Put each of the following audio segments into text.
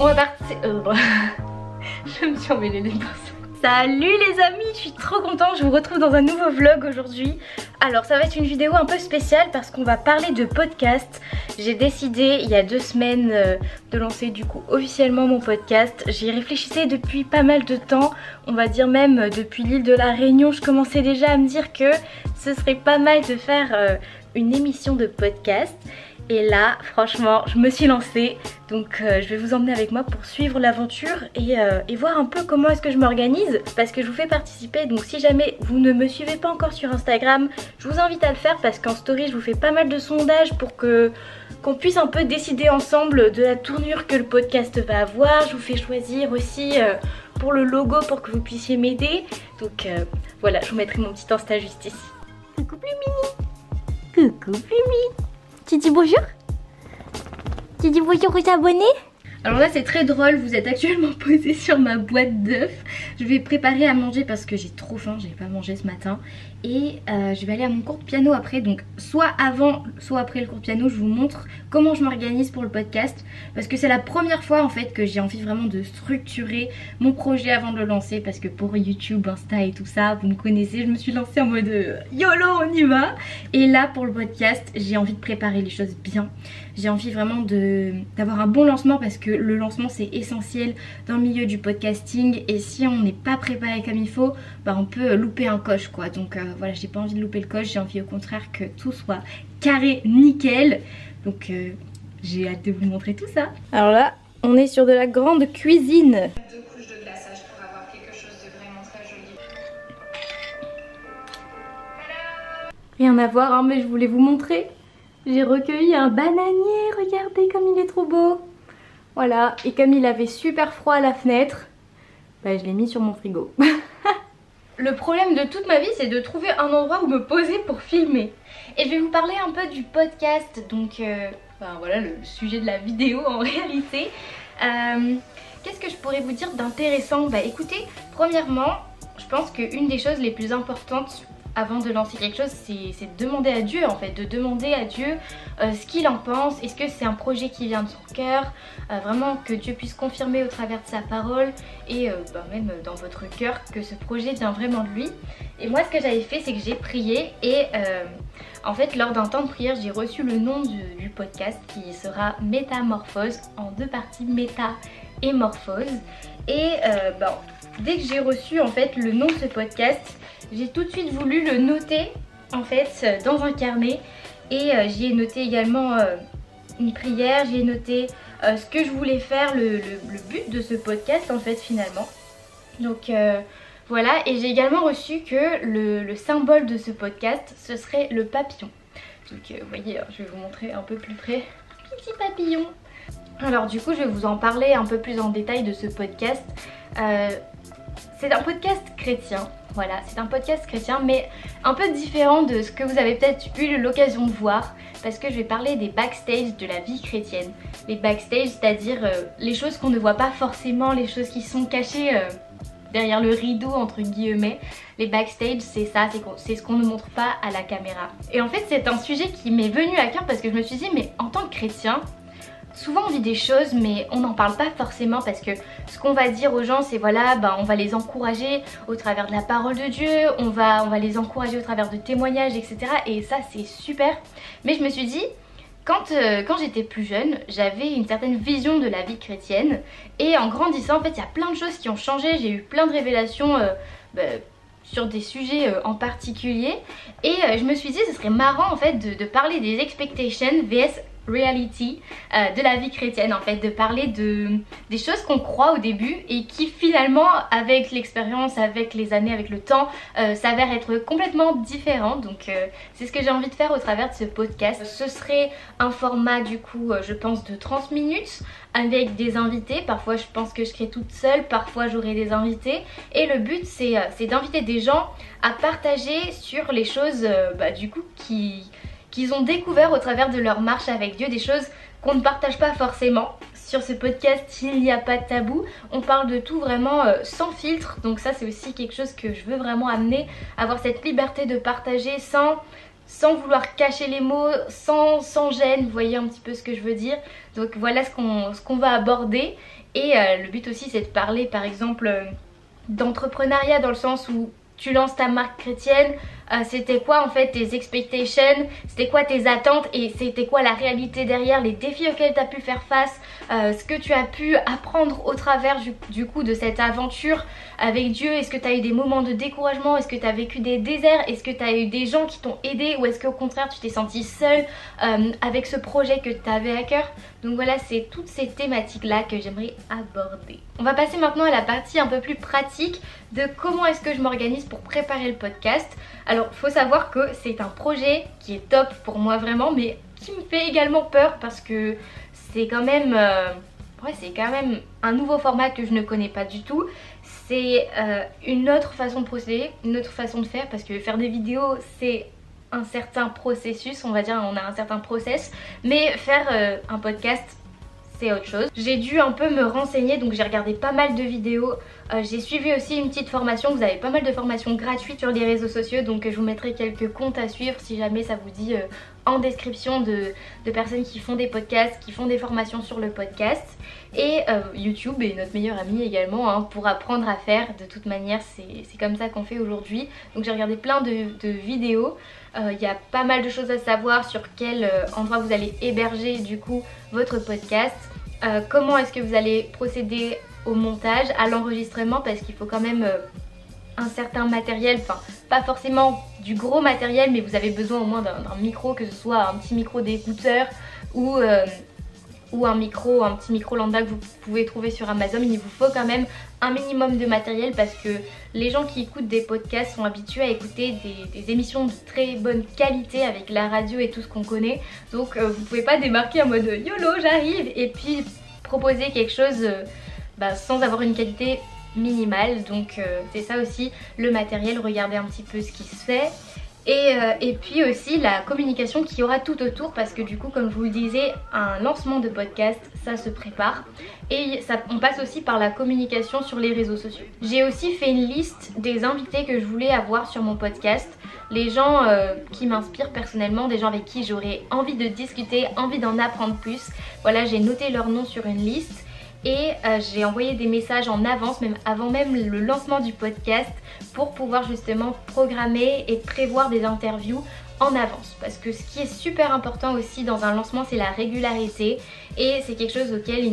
On va partir... Je me suis emmêlée les pinceaux. Salut les amis, je suis trop contente, je vous retrouve dans un nouveau vlog aujourd'hui. Alors ça va être une vidéo un peu spéciale parce qu'on va parler de podcast. J'ai décidé il y a 2 semaines de lancer du coup officiellement mon podcast. J'y réfléchissais depuis pas mal de temps, on va dire même depuis l'île de la Réunion. Je commençais déjà à me dire que ce serait pas mal de faire une émission de podcast. Et là franchement je me suis lancée, donc je vais vous emmener avec moi pour suivre l'aventure et voir un peu comment est-ce que je m'organise, parce que je vous fais participer. Donc si jamais vous ne me suivez pas encore sur Instagram, je vous invite à le faire parce qu'en story je vous fais pas mal de sondages pour qu'on puisse un peu décider ensemble de la tournure que le podcast va avoir. Je vous fais choisir aussi pour le logo pour que vous puissiez m'aider. Donc voilà, je vous mettrai mon petit Insta juste ici. Coucou Plumi. Coucou Plumi. Tu dis bonjour? Tu dis bonjour aux abonnés? Alors là c'est très drôle, vous êtes actuellement posé sur ma boîte d'œufs. Je vais préparer à manger parce que j'ai trop faim, j'ai pas mangé ce matin. Et je vais aller à mon cours de piano après, donc soit avant soit après le cours de piano je vous montre comment je m'organise pour le podcast. Parce que c'est la première fois en fait que j'ai envie vraiment de structurer mon projet avant de le lancer. Parce que pour YouTube, Insta et tout ça, vous me connaissez, je me suis lancée en mode YOLO on y va. Et là pour le podcast j'ai envie de préparer les choses bien. J'ai envie vraiment d'avoir un bon lancement parce que le lancement c'est essentiel dans le milieu du podcasting. Et si on n'est pas préparé comme il faut, bah on peut louper un coche quoi. Donc voilà, j'ai pas envie de louper le coche, j'ai envie au contraire que tout soit carré, nickel. Donc j'ai hâte de vous montrer tout ça. Alors là, on est sur de la grande cuisine. 2 couches de glaçage pour avoir quelque chose de vraiment très joli. Rien à voir hein, mais je voulais vous montrer. J'ai recueilli un bananier, regardez comme il est trop beau. Voilà, et comme il avait super froid à la fenêtre, bah je l'ai mis sur mon frigo. Le problème de toute ma vie c'est de trouver un endroit où me poser pour filmer. Et je vais vous parler un peu du podcast, donc enfin, voilà le sujet de la vidéo en réalité. Qu'est-ce que je pourrais vous dire d'intéressant? Bah écoutez, premièrement, je pense qu'une des choses les plus importantes avant de lancer quelque chose, c'est de demander à Dieu en fait, de demander à Dieu ce qu'il en pense. Est-ce que c'est un projet qui vient de son cœur, vraiment que Dieu puisse confirmer au travers de sa parole et même dans votre cœur que ce projet vient vraiment de lui. Et moi ce que j'avais fait c'est que j'ai prié et en fait lors d'un temps de prière j'ai reçu le nom du podcast qui sera Métamorphose, en 2 parties, méta et morphose. Et dès que j'ai reçu en fait le nom de ce podcast, j'ai tout de suite voulu le noter en fait dans un carnet. Et j'y ai noté également une prière, j'y ai noté ce que je voulais faire, le but de ce podcast en fait finalement. Donc voilà, et j'ai également reçu que le symbole de ce podcast ce serait le papillon. Donc vous voyez, je vais vous montrer un peu plus près, petit papillon. Alors du coup je vais vous en parler un peu plus en détail de ce podcast. C'est un podcast chrétien, voilà, c'est un podcast chrétien mais un peu différent de ce que vous avez peut-être eu l'occasion de voir, parce que je vais parler des backstage de la vie chrétienne. Les backstage, c'est-à-dire les choses qu'on ne voit pas forcément, les choses qui sont cachées derrière le rideau entre guillemets. Les backstage c'est ça, c'est ce qu'on ne montre pas à la caméra. Et en fait c'est un sujet qui m'est venu à cœur parce que je me suis dit mais en tant que chrétien, souvent on vit des choses mais on n'en parle pas forcément, parce que ce qu'on va dire aux gens c'est voilà, on va les encourager au travers de la parole de Dieu, on va les encourager au travers de témoignages etc. Et ça c'est super. Mais je me suis dit, quand j'étais plus jeune, j'avais une certaine vision de la vie chrétienne. Et en grandissant en fait il y a plein de choses qui ont changé, j'ai eu plein de révélations sur des sujets en particulier. Et je me suis dit ce serait marrant en fait de parler des expectations vs reality de la vie chrétienne en fait, de parler des choses qu'on croit au début et qui finalement avec l'expérience, avec les années, avec le temps s'avèrent être complètement différentes. Donc c'est ce que j'ai envie de faire au travers de ce podcast. Ce serait un format du coup je pense de 30 minutes avec des invités. Parfois je pense que je serai toute seule, parfois j'aurai des invités, et le but c'est d'inviter des gens à partager sur les choses du coup qu'ils ont découvert au travers de leur marche avec Dieu, des choses qu'on ne partage pas forcément. Sur ce podcast, il n'y a pas de tabou, on parle de tout vraiment sans filtre, donc ça c'est aussi quelque chose que je veux vraiment amener, avoir cette liberté de partager sans vouloir cacher les mots, sans gêne, vous voyez un petit peu ce que je veux dire. Donc voilà ce qu'on va aborder. Et le but aussi c'est de parler par exemple d'entrepreneuriat dans le sens où tu lances ta marque chrétienne, c'était quoi en fait tes expectations, c'était quoi tes attentes et c'était quoi la réalité derrière, les défis auxquels tu as pu faire face, ce que tu as pu apprendre au travers du coup de cette aventure avec Dieu. Est-ce que tu as eu des moments de découragement, est-ce que tu as vécu des déserts, est-ce que tu as eu des gens qui t'ont aidé ou est-ce qu'au contraire tu t'es sentie seule avec ce projet que tu avais à cœur. Donc voilà, c'est toutes ces thématiques là que j'aimerais aborder. On va passer maintenant à la partie un peu plus pratique de comment est-ce que je m'organise pour préparer le podcast. Alors faut savoir que c'est un projet qui est top pour moi vraiment, mais qui me fait également peur parce que c'est quand même un nouveau format que je ne connais pas du tout. C'est une autre façon de procéder, une autre façon de faire, parce que faire des vidéos c'est un certain processus, on va dire, on a un certain process, mais faire un podcast c'est autre chose. J'ai dû un peu me renseigner, donc j'ai regardé pas mal de vidéos, j'ai suivi aussi une petite formation. Vous avez pas mal de formations gratuites sur les réseaux sociaux, donc je vous mettrai quelques comptes à suivre si jamais ça vous dit en description de personnes qui font des podcasts, qui font des formations sur le podcast. Et YouTube est notre meilleur ami également hein, pour apprendre à faire. De toute manière c'est comme ça qu'on fait aujourd'hui. Donc j'ai regardé plein de vidéos. Il y a pas mal de choses à savoir sur quel endroit vous allez héberger du coup votre podcast, comment est-ce que vous allez procéder au montage, à l'enregistrement, parce qu'il faut quand même un certain matériel, enfin pas forcément du gros matériel, mais vous avez besoin au moins d'un micro, que ce soit un petit micro d'écouteur ou un petit micro lambda que vous pouvez trouver sur Amazon. Il vous faut quand même un minimum de matériel parce que les gens qui écoutent des podcasts sont habitués à écouter des émissions de très bonne qualité avec la radio et tout ce qu'on connaît. Donc vous pouvez pas débarquer en mode YOLO j'arrive et puis proposer quelque chose sans avoir une qualité minimale. Donc c'est ça aussi le matériel, regardez un petit peu ce qui se fait. Et puis aussi la communication qu'il y aura tout autour, parce que du coup comme je vous le disais, un lancement de podcast ça se prépare et on passe aussi par la communication sur les réseaux sociaux. J'ai aussi fait une liste des invités que je voulais avoir sur mon podcast, les gens qui m'inspirent personnellement, des gens avec qui j'aurais envie de discuter, envie d'en apprendre plus. Voilà, j'ai noté leurs noms sur une liste. Et j'ai envoyé des messages en avance, même avant même le lancement du podcast, pour pouvoir justement programmer et prévoir des interviews en avance. Parce que ce qui est super important aussi dans un lancement, c'est la régularité. Et c'est quelque chose auquel qu'il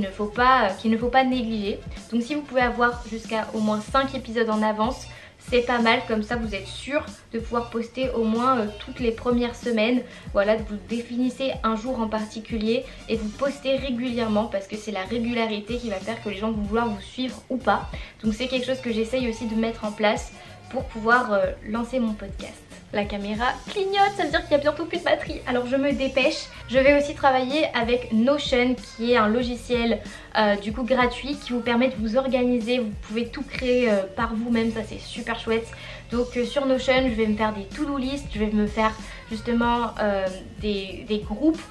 ne faut pas négliger. Donc si vous pouvez avoir jusqu'à au moins 5 épisodes en avance, c'est pas mal, comme ça vous êtes sûr de pouvoir poster au moins toutes les premières semaines. Voilà, vous définissez un jour en particulier et vous postez régulièrement, parce que c'est la régularité qui va faire que les gens vont vouloir vous suivre ou pas. Donc c'est quelque chose que j'essaye aussi de mettre en place pour pouvoir lancer mon podcast. La caméra clignote, ça veut dire qu'il y a bientôt plus de batterie, alors je me dépêche. Je vais aussi travailler avec Notion, qui est un logiciel du coup gratuit qui vous permet de vous organiser. Vous pouvez tout créer par vous-même, ça c'est super chouette. Donc sur Notion je vais me faire des to-do list, je vais me faire justement des groupes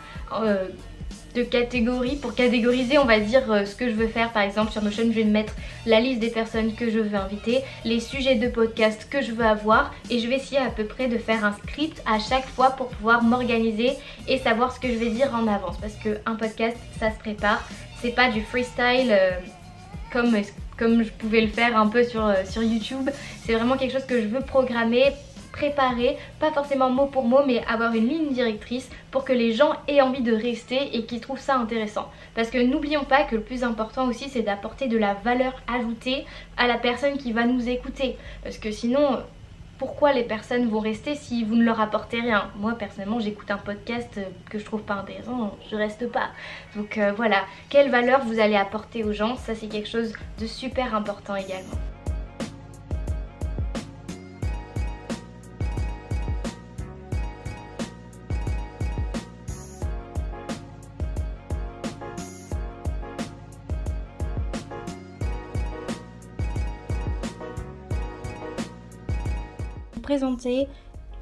de catégories pour catégoriser on va dire ce que je veux faire. Par exemple sur Notion je vais mettre la liste des personnes que je veux inviter, les sujets de podcast que je veux avoir, et je vais essayer à peu près de faire un script à chaque fois pour pouvoir m'organiser et savoir ce que je vais dire en avance, parce qu'un podcast ça se prépare, c'est pas du freestyle comme je pouvais le faire un peu sur YouTube. C'est vraiment quelque chose que je veux programmer, préparer, pas forcément mot pour mot, mais avoir une ligne directrice pour que les gens aient envie de rester et qu'ils trouvent ça intéressant. Parce que n'oublions pas que le plus important aussi c'est d'apporter de la valeur ajoutée à la personne qui va nous écouter. Parce que sinon, pourquoi les personnes vont rester si vous ne leur apportez rien? Moi personnellement j'écoute un podcast que je trouve pas intéressant, je reste pas. Donc voilà, quelle valeur vous allez apporter aux gens, ça c'est quelque chose de super important également. Présenter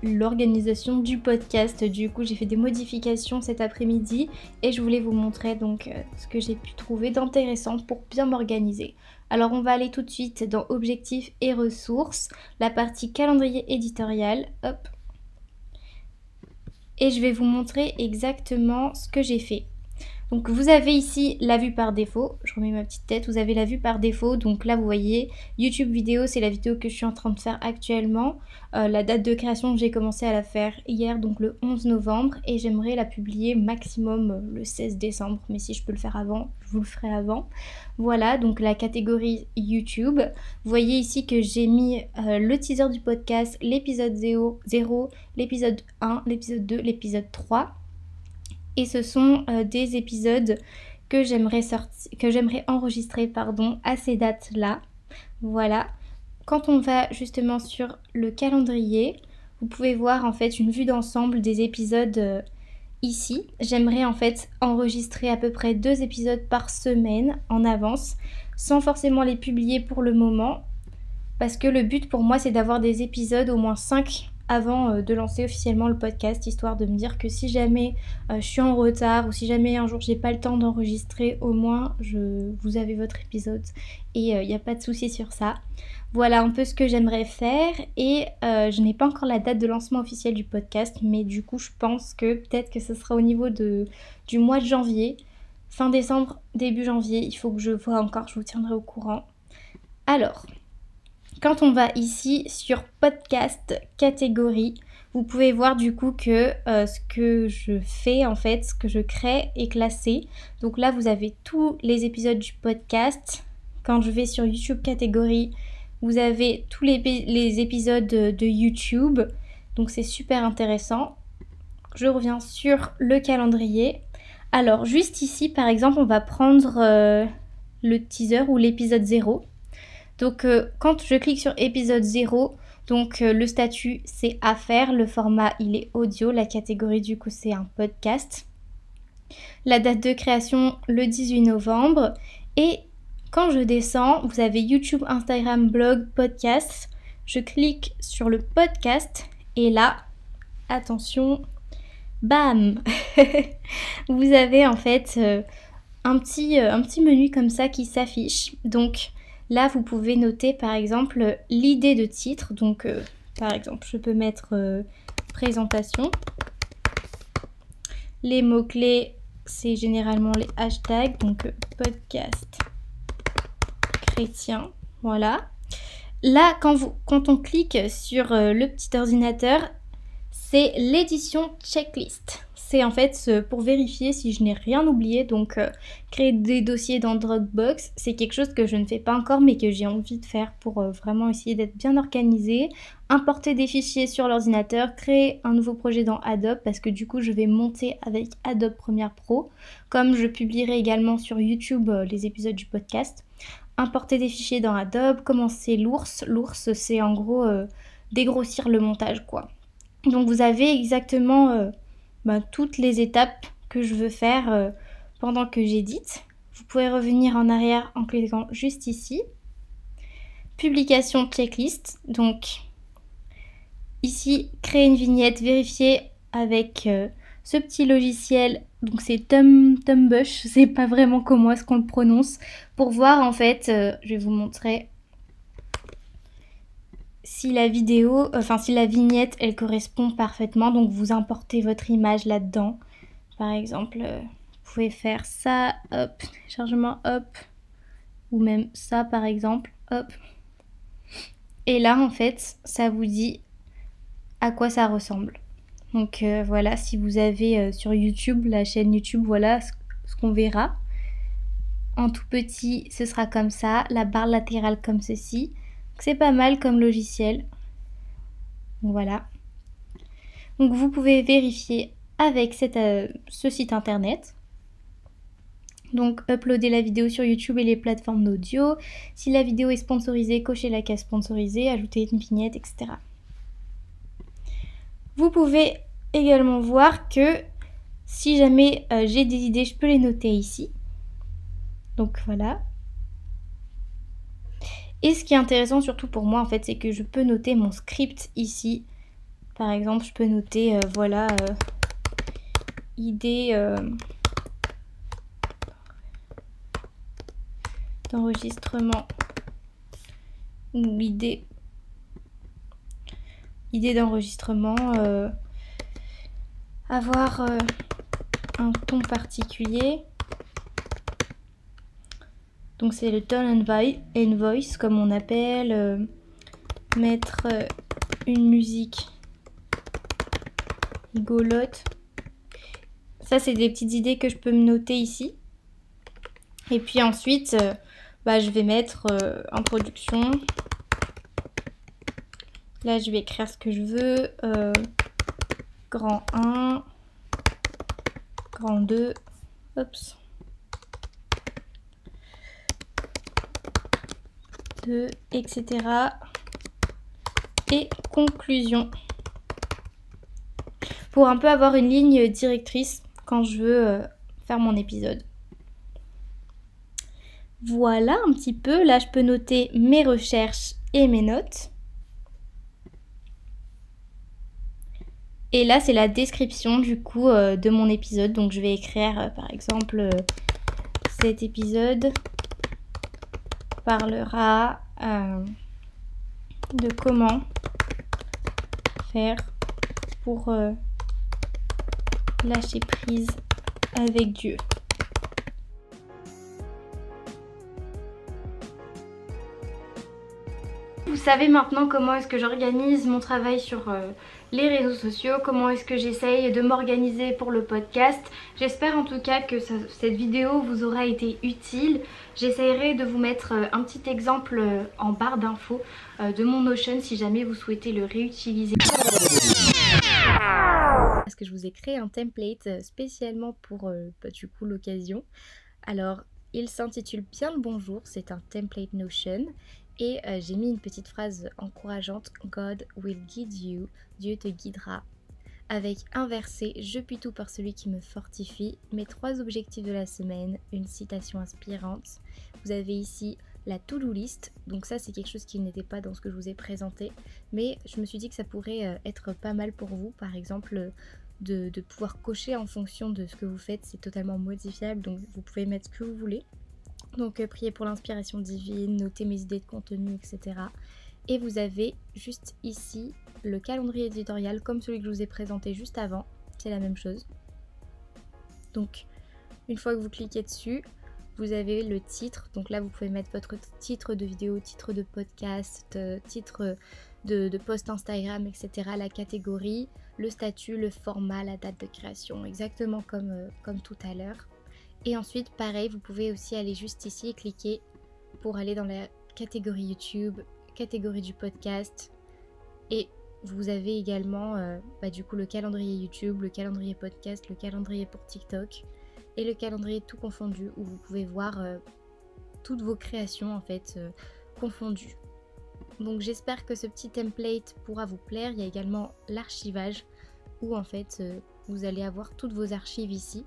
l'organisation du podcast. Du coup j'ai fait des modifications cet après-midi et je voulais vous montrer donc ce que j'ai pu trouver d'intéressant pour bien m'organiser. Alors on va aller tout de suite dans objectifs et ressources, la partie calendrier éditorial, hop, et je vais vous montrer exactement ce que j'ai fait. Donc vous avez ici la vue par défaut, je remets ma petite tête, vous avez la vue par défaut, donc là vous voyez YouTube vidéo, c'est la vidéo que je suis en train de faire actuellement. La date de création, j'ai commencé à la faire hier, donc le 11 novembre, et j'aimerais la publier maximum le 16 décembre, mais si je peux le faire avant, je vous le ferai avant. Voilà, donc la catégorie YouTube. Vous voyez ici que j'ai mis le teaser du podcast, l'épisode 0, l'épisode 1, l'épisode 2, l'épisode 3. Et ce sont des épisodes que j'aimerais enregistrer à ces dates-là. Voilà. Quand on va justement sur le calendrier, vous pouvez voir en fait une vue d'ensemble des épisodes ici. J'aimerais en fait enregistrer à peu près 2 épisodes par semaine en avance, sans forcément les publier pour le moment. Parce que le but pour moi c'est d'avoir des épisodes, au moins 5 avant de lancer officiellement le podcast, histoire de me dire que si jamais je suis en retard ou si jamais un jour j'ai pas le temps d'enregistrer, au moins vous avez votre épisode et il n'y a pas de souci sur ça. Voilà un peu ce que j'aimerais faire et je n'ai pas encore la date de lancement officielle du podcast, mais du coup je pense que peut-être que ce sera au niveau du mois de janvier, fin décembre, début janvier, il faut que je vois encore, je vous tiendrai au courant. Alors, quand on va ici sur podcast catégorie, vous pouvez voir du coup que ce que je fais en fait, ce que je crée est classé. Donc là vous avez tous les épisodes du podcast. Quand je vais sur YouTube catégorie, vous avez tous les épisodes de YouTube. Donc c'est super intéressant. Je reviens sur le calendrier. Alors juste ici par exemple on va prendre le teaser ou l'épisode 0. Donc quand je clique sur épisode 0, donc le statut c'est à faire, le format il est audio, la catégorie du coup c'est un podcast. La date de création le 18 novembre et quand je descends, vous avez YouTube, Instagram, blog, podcast. Je clique sur le podcast et là, attention, bam vous avez en fait un petit menu comme ça qui s'affiche. Donc là, vous pouvez noter par exemple l'idée de titre. Donc par exemple, je peux mettre présentation. Les mots-clés, c'est généralement les hashtags. Donc podcast chrétien. Voilà. Là, quand on clique sur le petit ordinateur, c'est l'édition checklist. C'est en fait pour vérifier si je n'ai rien oublié. Donc créer des dossiers dans Dropbox, c'est quelque chose que je ne fais pas encore mais que j'ai envie de faire pour vraiment essayer d'être bien organisée. Importer des fichiers sur l'ordinateur, créer un nouveau projet dans Adobe parce que du coup je vais monter avec Adobe Premiere Pro. Comme je publierai également sur YouTube les épisodes du podcast. Importer des fichiers dans Adobe, commencer l'ours. L'ours c'est en gros dégrossir le montage quoi. Donc vous avez exactement toutes les étapes que je veux faire pendant que j'édite. Vous pouvez revenir en arrière en cliquant juste ici. Publication checklist. Donc ici, créer une vignette, vérifier avec ce petit logiciel. Donc c'est Tumbush, je sais pas vraiment comment est-ce qu'on le prononce. Pour voir en fait, je vais vous montrer si la vidéo, si la vignette elle correspond parfaitement. Donc vous importez votre image là-dedans. Par exemple, vous pouvez faire ça, hop, téléchargement, hop, ou même ça par exemple, hop. Et là en fait, ça vous dit à quoi ça ressemble. Donc voilà, si vous avez sur YouTube, la chaîne YouTube, voilà ce qu'on verra. En tout petit, ce sera comme ça, la barre latérale comme ceci. C'est pas mal comme logiciel. Voilà. Donc vous pouvez vérifier avec ce site internet. Donc uploader la vidéo sur YouTube et les plateformes d'audio. Si la vidéo est sponsorisée, cochez la case sponsorisée, ajouter une vignette, etc. Vous pouvez également voir que si jamais j'ai des idées, je peux les noter ici. Donc voilà. Et ce qui est intéressant surtout pour moi en fait, c'est que je peux noter mon script ici. Par exemple, je peux noter idée d'enregistrement ou idée d'enregistrement, avoir un ton particulier. Donc c'est le tone and voice comme on appelle. Mettre une musique rigolote. Ça c'est des petites idées que je peux me noter ici. Et puis ensuite je vais mettre introduction. Là je vais écrire ce que je veux. Grand 1, grand 2, oups, 2, etc. Et conclusion. Pour un peu avoir une ligne directrice quand je veux faire mon épisode. Voilà un petit peu. Là, je peux noter mes recherches et mes notes. Et là, c'est la description du coup de mon épisode. Donc, je vais écrire par exemple cet épisode parlera de comment faire pour lâcher prise avec Dieu. Vous savez maintenant comment est-ce que j'organise mon travail sur les réseaux sociaux, comment est-ce que j'essaye de m'organiser pour le podcast. J'espère en tout cas que cette vidéo vous aura été utile. J'essaierai de vous mettre un petit exemple en barre d'infos de mon Notion si jamais vous souhaitez le réutiliser. Parce que je vous ai créé un template spécialement pour du coup l'occasion. Alors il s'intitule bien le bonjour, c'est un template Notion. Et j'ai mis une petite phrase encourageante, God will guide you, Dieu te guidera. Avec un verset, je puis tout par celui qui me fortifie, mes 3 objectifs de la semaine, une citation inspirante. Vous avez ici la to-do list, donc ça c'est quelque chose qui n'était pas dans ce que je vous ai présenté, mais je me suis dit que ça pourrait être pas mal pour vous, par exemple de pouvoir cocher en fonction de ce que vous faites, c'est totalement modifiable, donc vous pouvez mettre ce que vous voulez. Donc priez pour l'inspiration divine, notez mes idées de contenu, etc. Et vous avez juste ici le calendrier éditorial comme celui que je vous ai présenté juste avant. C'est la même chose. Donc une fois que vous cliquez dessus, vous avez le titre. Donc là vous pouvez mettre votre titre de vidéo, titre de podcast, titre de post Instagram, etc. La catégorie, le statut, le format, la date de création, exactement comme tout à l'heure. Et ensuite, pareil, vous pouvez aussi aller juste ici et cliquer pour aller dans la catégorie YouTube, catégorie du podcast. Et vous avez également du coup le calendrier YouTube, le calendrier podcast, le calendrier pour TikTok et le calendrier tout confondu où vous pouvez voir toutes vos créations en fait confondues. Donc j'espère que ce petit template pourra vous plaire. Il y a également l'archivage où en fait vous allez avoir toutes vos archives ici.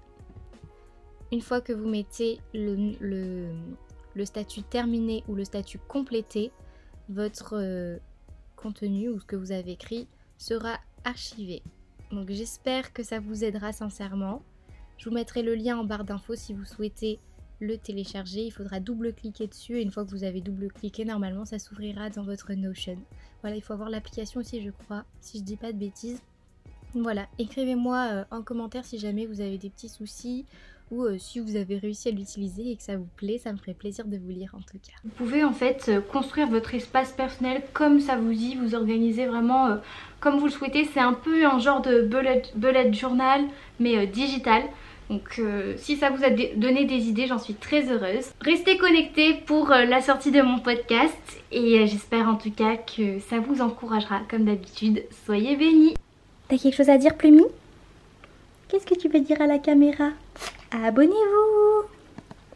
Une fois que vous mettez le statut terminé ou le statut complété, votre contenu ou ce que vous avez écrit sera archivé. Donc j'espère que ça vous aidera sincèrement. Je vous mettrai le lien en barre d'infos si vous souhaitez le télécharger. Il faudra double-cliquer dessus et une fois que vous avez double-cliqué, normalement ça s'ouvrira dans votre Notion. Voilà, il faut avoir l'application aussi je crois, si je dis pas de bêtises. Voilà, écrivez-moi en commentaire si jamais vous avez des petits soucis ou si vous avez réussi à l'utiliser et que ça vous plaît, ça me ferait plaisir de vous lire en tout cas. Vous pouvez en fait construire votre espace personnel comme ça vous dit, vous organisez vraiment comme vous le souhaitez. C'est un peu un genre de bullet journal mais digital. Donc si ça vous a donné des idées, j'en suis très heureuse. Restez connectés pour la sortie de mon podcast et j'espère en tout cas que ça vous encouragera comme d'habitude. Soyez bénis. T'as quelque chose à dire, Plumi? Qu'est-ce que tu veux dire à la caméra? Abonnez-vous!